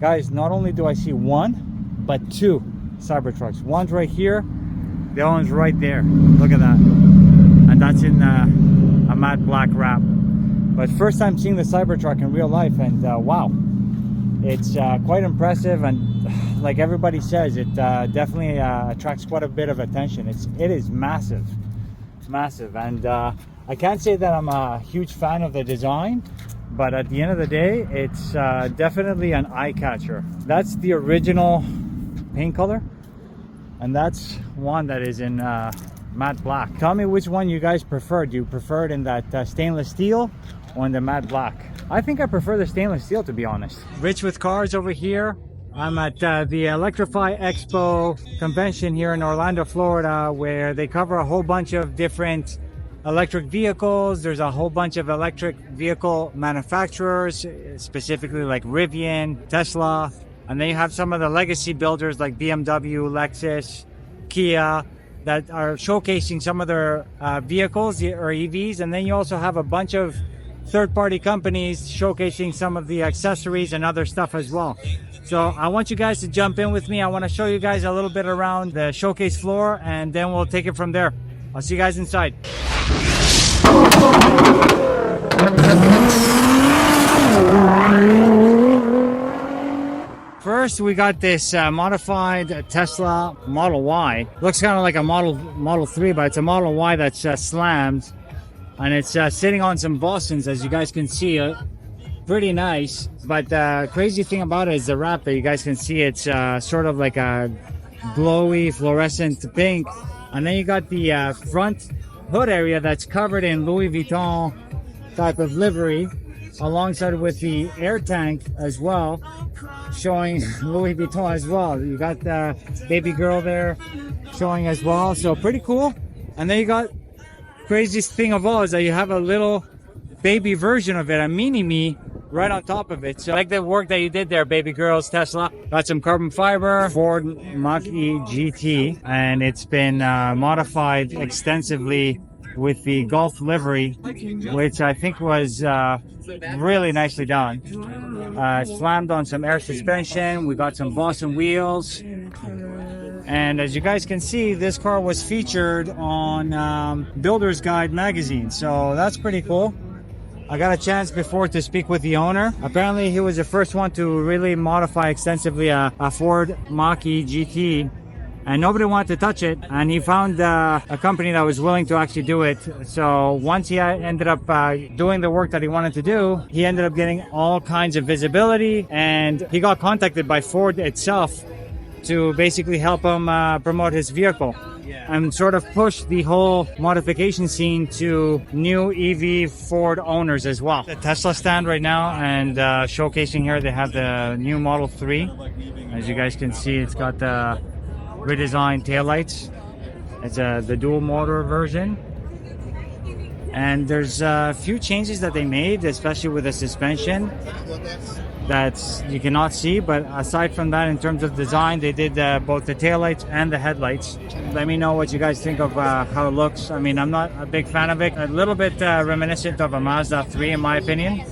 Guys, not only do I see one, but two Cybertrucks. One's right here, the other one's right there. Look at that. And that's in a matte black wrap. But first time seeing the Cybertruck in real life, and wow, it's quite impressive. And like everybody says, it definitely attracts quite a bit of attention. It is massive. It's massive. And I can't say that I'm a huge fan of the design, but at the end of the day, it's definitely an eye catcher. That's the original paint color, and that's one that is in matte black. Tell me which one you guys prefer. Do you prefer it in that stainless steel or in the matte black? I think I prefer the stainless steel, to be honest. Rich with Cars over here. I'm at the Electrify Expo convention here in Orlando, Florida, where they cover a whole bunch of different electric vehicles. There's a whole bunch of electric vehicle manufacturers, specifically like Rivian, Tesla, and then you have some of the legacy builders like BMW, Lexus, Kia, that are showcasing some of their vehicles or EVs. And then you also have a bunch of third-party companies showcasing some of the accessories and other stuff as well. So I want you guys to jump in with me. I want to show you guys a little bit around the showcase floor, and then we'll take it from there. I'll see you guys inside. First, we got this modified Tesla Model Y. Looks kind of like a Model 3, but it's a Model Y that's slammed. And it's sitting on some Bostons, as you guys can see. Pretty nice. But the crazy thing about it is the wrap that you guys can see. It's sort of like a glowy fluorescent pink. And then you got the front hood area that's covered in Louis Vuitton type of livery, alongside with the air tank as well, showing Louis Vuitton as well. You got the baby girl there showing as well, so pretty cool. And then you got, craziest thing of all is that you have a little baby version of it, a mini-me, right on top of it. So I like the work that you did there, baby girls. Tesla got some carbon fiber, Ford Mach-E GT, and it's been modified extensively with the Golf livery, which I think was really nicely done. Slammed on some air suspension. We got some Boston wheels. And as you guys can see, this car was featured on Builder's Guide magazine, so that's pretty cool. I got a chance before to speak with the owner. Apparently he was the first one to really modify extensively a Ford Mach-E GT, and nobody wanted to touch it, and he found a company that was willing to actually do it. So once he ended up doing the work that he wanted to do, he ended up getting all kinds of visibility, and he got contacted by Ford itself to basically help him promote his vehicle and sort of push the whole modification scene to new EV Ford owners as well. The Tesla stand right now, and showcasing here, they have the new Model 3. As you guys can see, it's got the redesigned taillights. It's the dual motor version. And there's a few changes that they made, especially with the suspension, that you cannot see. But aside from that, in terms of design, they did both the taillights and the headlights. Let me know what you guys think of how it looks. I mean, I'm not a big fan of it. A little bit reminiscent of a Mazda 3 in my opinion.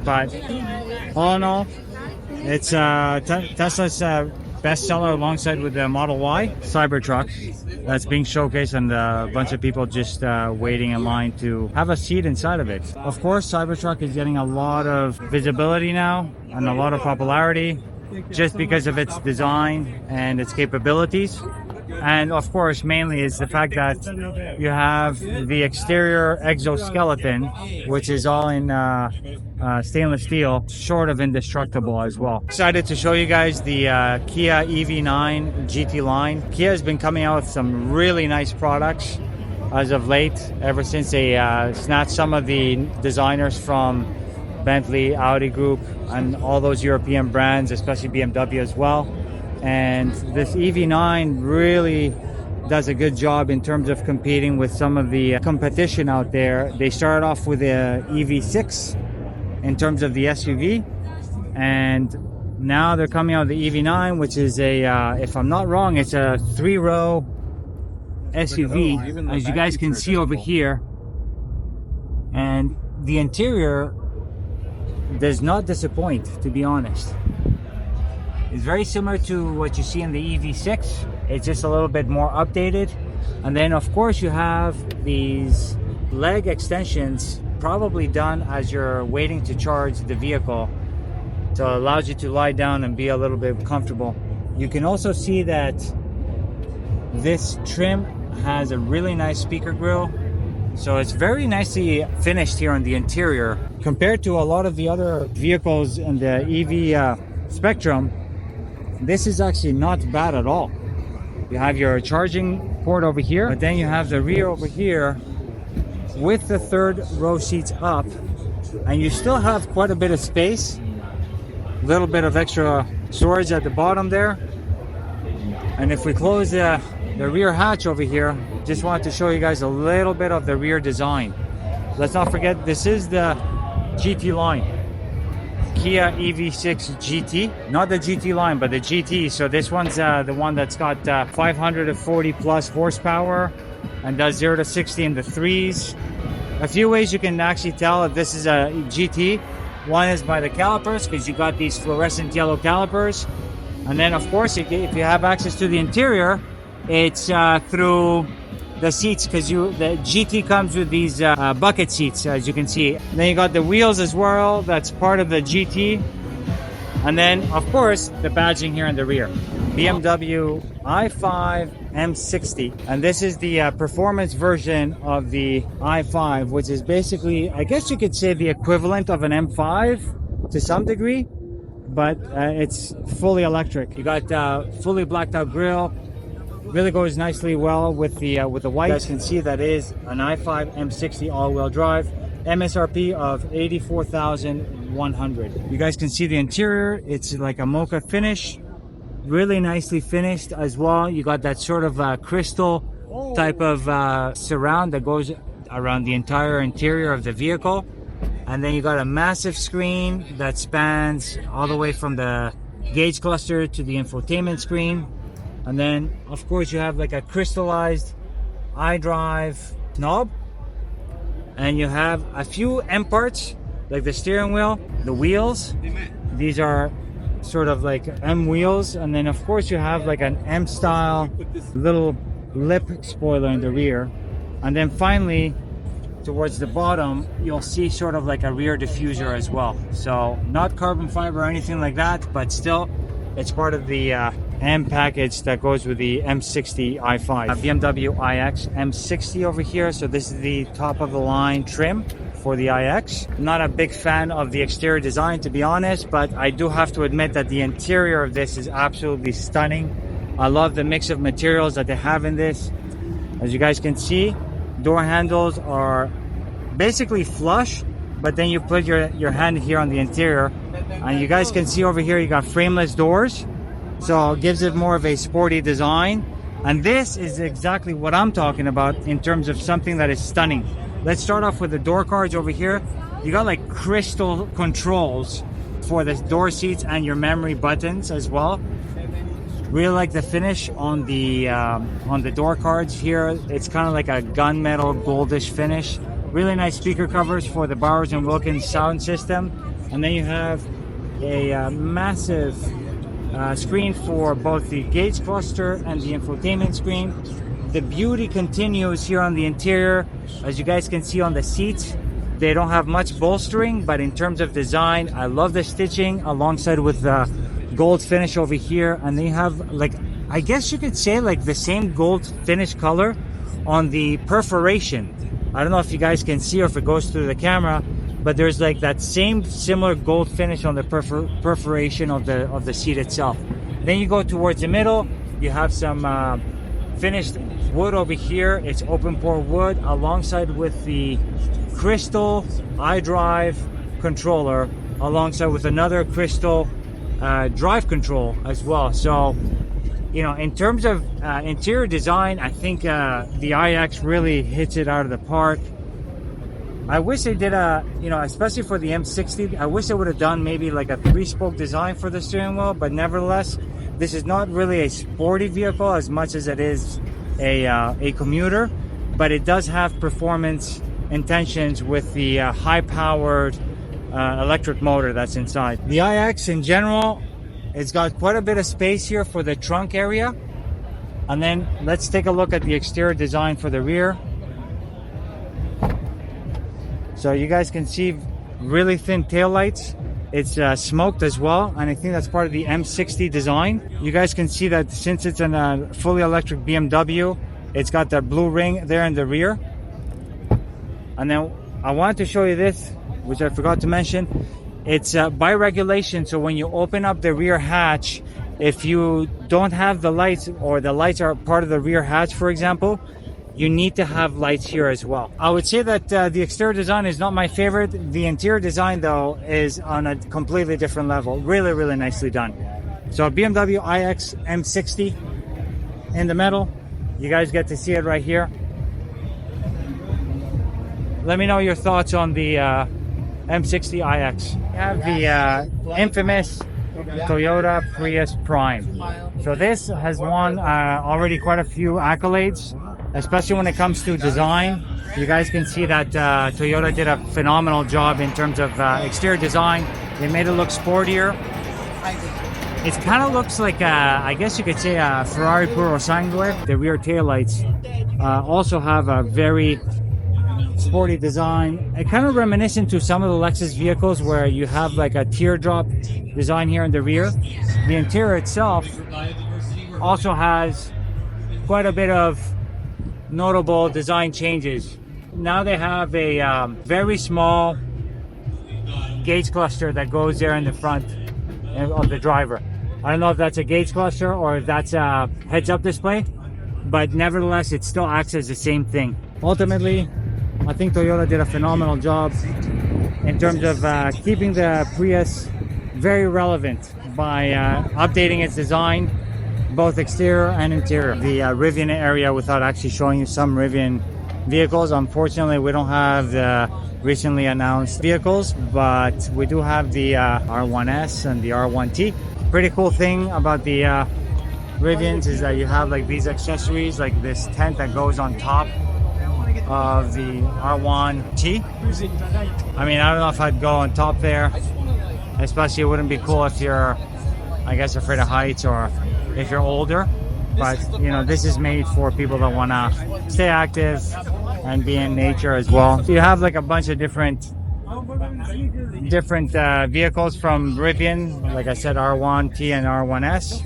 But all in all, it's Tesla's bestseller alongside with the Model Y Cybertruck that's being showcased, and a bunch of people just waiting in line to have a seat inside of it. Of course, Cybertruck is getting a lot of visibility now and a lot of popularity just because of its design and its capabilities. And of course, mainly is the fact that you have the exterior exoskeleton, which is all in stainless steel, sort of indestructible as well. Excited to show you guys the Kia EV9 GT line. Kia has been coming out with some really nice products as of late, ever since they snatched some of the designers from Bentley, Audi Group, and all those European brands, especially BMW as well. And this EV9 really does a good job in terms of competing with some of the competition out there. They started off with the EV6 in terms of the SUV, and now they're coming out with the EV9, which is a, if I'm not wrong, it's a 3-row SUV, as you guys can see over here. And the interior does not disappoint, to be honest. It's very similar to what you see in the EV6. It's just a little bit more updated. And then of course you have these leg extensions, probably done as you're waiting to charge the vehicle. So it allows you to lie down and be a little bit comfortable. You can also see that this trim has a really nice speaker grille. So it's very nicely finished here on the interior. Compared to a lot of the other vehicles in the EV spectrum, this is actually not bad at all. You have your charging port over here, but then you have the rear over here with the third row seats up, and you still have quite a bit of space. A little bit of extra storage at the bottom there. And if we close the rear hatch over here, just wanted to show you guys a little bit of the rear design. Let's not forget, this is the GT line, Kia EV6 GT, not the GT line, but the GT. So this one's the one that's got 540 plus horsepower and does 0 to 60 in the threes. A few ways you can actually tell if this is a GT. One is by the calipers, because you got these fluorescent yellow calipers. And then of course, if you have access to the interior, it's through the seats, because the GT comes with these bucket seats, as you can see. And then you got the wheels as well, that's part of the GT. And then of course the badging here in the rear, BMW i5 M60, and this is the performance version of the i5, which is basically, I guess you could say, the equivalent of an M5 to some degree, but it's fully electric. You got fully blacked out grille. Really goes nicely well with the white. You guys can see that is an i5 M60 all-wheel drive. MSRP of 84,100. You guys can see the interior. It's like a mocha finish, really nicely finished as well. You got that sort of crystal type of surround that goes around the entire interior of the vehicle. And then you got a massive screen that spans all the way from the gauge cluster to the infotainment screen. And then of course you have like a crystallized iDrive knob, and you have a few M parts like the steering wheel, the wheels. These are sort of like M wheels, and then of course you have like an M style little lip spoiler in the rear. And then finally towards the bottom you'll see sort of like a rear diffuser as well. So not carbon fiber or anything like that, but still it's part of the M package that goes with the M60 i5. BMW iX M60 over here. So this is the top of the line trim for the iX. I'm not a big fan of the exterior design, to be honest, but I do have to admit that the interior of this is absolutely stunning. I love the mix of materials that they have in this. As you guys can see, door handles are basically flush, but then you put your hand here on the interior, and you guys can see over here you got frameless doors. So it gives it more of a sporty design. And this is exactly what I'm talking about in terms of something that is stunning. Let's start off with the door cards over here. You got like crystal controls for the door seats and your memory buttons as well. Really like the finish on the door cards here. It's kind of like a gunmetal goldish finish. Really nice speaker covers for the Bowers & Wilkins sound system. And then you have a massive screen for both the gauge cluster and the infotainment screen. The beauty continues here on the interior. As you guys can see on the seats, they don't have much bolstering, but in terms of design, I love the stitching alongside with the gold finish over here. And they have, like, I guess you could say, like the same gold finish color on the perforation. I don't know if you guys can see or if it goes through the camera, but there's like that same similar gold finish on the perforation of the seat itself. Then you go towards the middle, you have some finished wood over here. It's open pore wood alongside with the crystal iDrive controller, alongside with another crystal drive control as well. So, you know, in terms of interior design, I think the iX really hits it out of the park. I wish they did you know, especially for the M60, I wish they would have done maybe like a 3-spoke design for the steering wheel, but nevertheless, this is not really a sporty vehicle as much as it is a commuter, but it does have performance intentions with the high-powered electric motor that's inside. The iX in general, It's got quite a bit of space here for the trunk area. And then let's take a look at the exterior design for the rear. So you guys can see really thin taillights. It's smoked as well, and I think that's part of the M60 design. You guys can see that since it's a fully electric BMW, it's got that blue ring there in the rear. And then I wanted to show you this, which I forgot to mention. It's by regulation, so when you open up the rear hatch, if you don't have the lights, or the lights are part of the rear hatch, for example, you need to have lights here as well. I would say that the exterior design is not my favorite. The interior design, though, is on a completely different level. Really, really nicely done. So BMW iX M60 in the middle. You guys get to see it right here. Let me know your thoughts on the M60 iX. We have the infamous Toyota Prius Prime. So this has won already quite a few accolades, especially when it comes to design. You guys can see that Toyota did a phenomenal job in terms of exterior design. They made it look sportier. It kind of looks like, I guess you could say, a Ferrari Puro Sangue. The rear taillights also have a very sporty design. It kind of reminiscent to some of the Lexus vehicles where you have like a teardrop design here in the rear. The interior itself also has quite a bit of notable design changes. Now they have a very small gauge cluster that goes there in the front of the driver. I don't know if that's a gauge cluster or if that's a heads-up display, but nevertheless it still acts as the same thing. Ultimately, I think Toyota did a phenomenal job in terms of keeping the Prius very relevant by updating its design, both exterior and interior. The Rivian area, without actually showing you some Rivian vehicles. Unfortunately, we don't have the recently announced vehicles, but we do have the R1S and the R1T. Pretty cool thing about the Rivians is that you have like these accessories, like this tent that goes on top of the R1T. I mean, I don't know if I'd go on top there, especially it wouldn't be cool if you're, I guess, afraid of heights or if you're older. But you know, this is made for people that want to stay active and be in nature as well. So you have like a bunch of different vehicles from Rivian, like I said, R1T and R1S,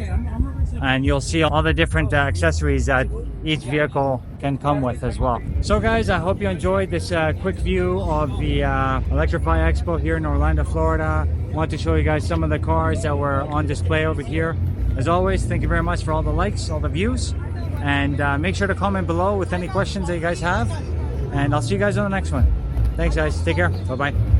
and you'll see all the different accessories that each vehicle can come with as well. So guys, I hope you enjoyed this quick view of the Electrify Expo here in Orlando, Florida. I want to show you guys some of the cars that were on display over here. As always, thank you very much for all the likes, all the views, and make sure to comment below with any questions that you guys have, and I'll see you guys on the next one. Thanks guys, take care, bye bye.